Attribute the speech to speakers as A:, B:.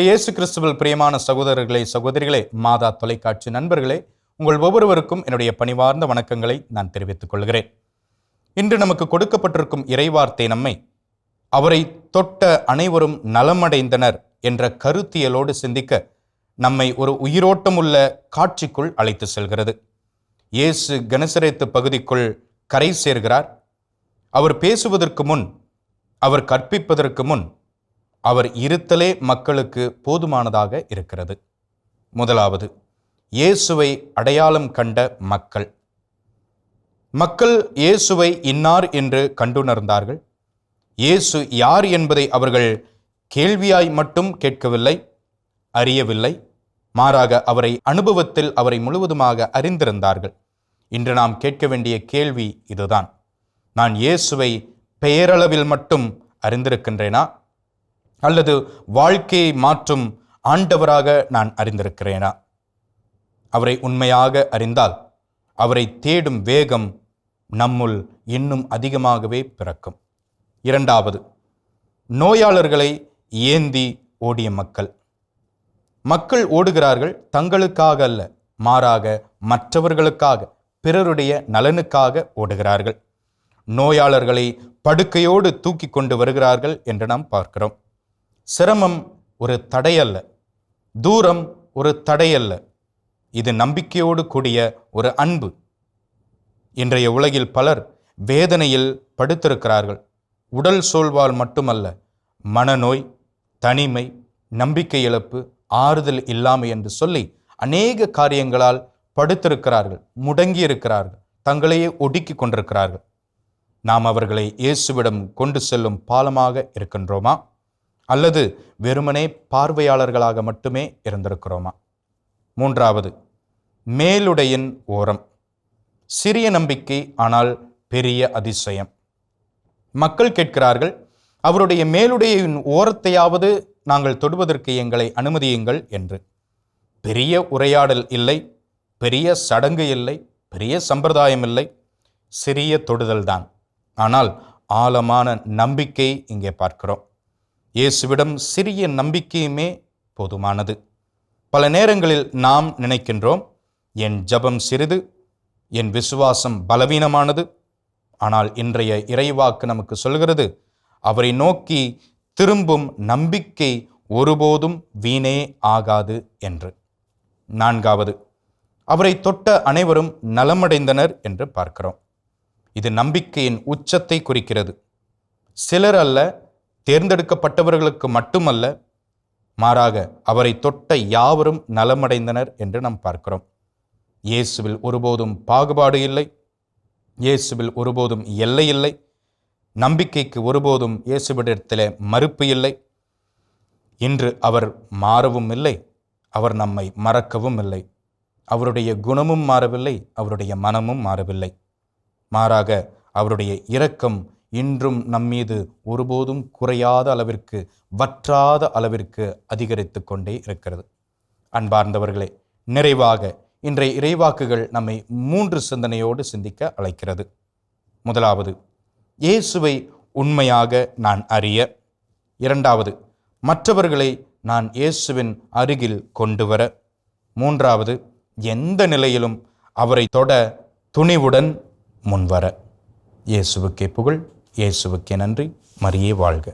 A: இயேசு கிறிஸ்துவில் பிரியமான சகோதரர்களே, சகோதரிகளே, மாதா தொலைக்காட்சி நண்பர்களே, உங்கள் ஒவ்வொருவருக்கும் என்னுடைய பணிவார்ந்த வணக்கங்களை நான் தெரிவித்துக் கொள்கிறேன். இன்று நமக்கு கொடுக்கப்பட்டிருக்கும் இறைவார்த்தை நம்மை அவரை தொட்ட அனைவரும் நலமடைந்தனர் என்ற கருத்தியலோடு சிந்திக்க நம்மை ஒரு உயிரோட்டமுள்ள காட்சிக்குள் அழைத்து செல்கிறது. இயேசு கெனசரேத்து பகுதிக்குள் கரை சேர்கிறார். அவர் பேசுவதற்கு முன், அவர் கற்பிப்பதற்கு முன் அவர் இருத்தலே மக்களுக்கு போதுமானதாக இருக்கிறது. முதலாவது, இயேசுவை அடையாளம் கண்ட மக்கள். மக்கள் இயேசுவை இன்னார் என்று கண்டுணர்ந்தார்கள். இயேசு யார் என்பதை அவர்கள் கேள்வியாய் மட்டும் கேட்கவில்லை, அறியவில்லை. மாறாக அவரை அனுபவத்தில் அவரை முழுவதுமாக அறிந்திருந்தார்கள். இன்று நாம் கேட்க வேண்டிய கேள்வி இதுதான்: நான் இயேசுவை பெயரளவில் மட்டும் அறிந்திருக்கின்றேனா, அல்லது வாழ்க்கையை மாற்றும் ஆண்டவராக நான் அறிந்திருக்கிறேனா? அவரை உண்மையாக அறிந்தால் அவரை தேடும் வேகம் நம்முள் இன்னும் அதிகமாகவே பிறக்கும். இரண்டாவது, நோயாளர்களை ஏந்தி ஓடிய மக்கள். மக்கள் ஓடுகிறார்கள் தங்களுக்காக அல்ல, மாறாக மற்றவர்களுக்காக, பிறருடைய நலனுக்காக ஓடுகிறார்கள். நோயாளர்களை படுக்கையோடு தூக்கி கொண்டு வருகிறார்கள் என்று நாம் பார்க்கிறோம். சிரமம் ஒரு தடையல்ல, தூரம் ஒரு தடையல்ல, இது நம்பிக்கையோடு கூடிய ஒரு அன்பு. இன்றைய உலகில் பலர் வேதனையில் படுத்திருக்கிறார்கள். உடல் சோர்வால் மட்டுமல்ல, மனநோய், தனிமை, நம்பிக்கை இழப்பு, ஆறுதல் இல்லாமை என்று சொல்லி அநேக காரியங்களால் படுத்திருக்கிறார்கள், முடங்கி இருக்கிறார்கள், தங்களையே ஒடுக்கி கொண்டிருக்கிறார்கள். நாம் அவர்களை இயேசுவிடம் கொண்டு செல்லும் பாலமாக இருக்கின்றோமா, அல்லது வெறுமனே பார்வையாளர்களாக மட்டுமே இருந்திருக்கிறோமா? மூன்றாவது, மேலுடையின் ஓரம். சிறிய நம்பிக்கை, ஆனால் பெரிய அதிசயம். மக்கள் கேட்கிறார்கள், அவருடைய மேலுடையின் ஓரத்தையாவது நாங்கள் தொடுவதற்கு எங்களை அனுமதியுங்கள் என்று. பெரிய உரையாடல் இல்லை, பெரிய சடங்கு இல்லை, பெரிய சம்பிரதாயம் இல்லை, சிறிய தொடுதல்தான். ஆனால் ஆழமான நம்பிக்கை இங்கே பார்க்கிறோம். இயேசுவிடம் சிறிய நம்பிக்கையுமே போதுமானது. பல நேரங்களில் நாம் நினைக்கின்றோம், என் ஜெபம் சிறிது, என் விசுவாசம் பலவீனமானது. ஆனால் இன்றைய இறைவாக்கு நமக்கு சொல்கிறது, அவரை நோக்கி திரும்பும் நம்பிக்கை ஒருபோதும் வீணே ஆகாது என்று. நான்காவது, அவரை தொட்ட அனைவரும் நலமடைந்தனர் என்று பார்க்கிறோம். இது நம்பிக்கையின் உச்சத்தை குறிக்கிறது. சிலர் அல்ல, தேர்ந்தெடுக்கப்பட்டவர்களுக்கு மட்டுமல்ல, மாறாக அவரை தொட்ட யாவரும் நலமடைந்தனர் என்று நாம் பார்க்கிறோம். இயேசுவில் ஒருபோதும் பாகுபாடு இல்லை, இயேசுவில் ஒருபோதும் எல்லை இல்லை, நம்பிக்கைக்கு ஒருபோதும் இயேசுவிடத்திலே மறுப்பு இல்லை. இன்று அவர் மாறவும் இல்லை, அவர் நம்மை மறக்கவும் இல்லை. அவருடைய குணமும் மாறவில்லை, அவருடைய மனமும் மாறவில்லை. மாறாக அவருடைய இரக்கம் இன்றும் நம்மீது ஒருபோதும் குறையாத அளவிற்கு, வற்றாத அளவிற்கு அதிகரித்து கொண்டே இருக்கிறது. அன்பார்ந்தவர்களே, நிறைவாக இன்றைய இறைவாக்குகள் நம்மை 3 சிந்தனையோடு சிந்திக்க அழைக்கிறது. முதலாவது, இயேசுவை உண்மையாக நான் அறிய. இரண்டாவது, மற்றவர்களை நான் இயேசுவின் அருகில் கொண்டு வர. மூன்றாவது, எந்த நிலையிலும் அவரை தொட துணிவுடன் முன்வர. இயேசுவுக்கே புகழ், இயேசுவுக்கே நன்றி. மரியே வாழ்க.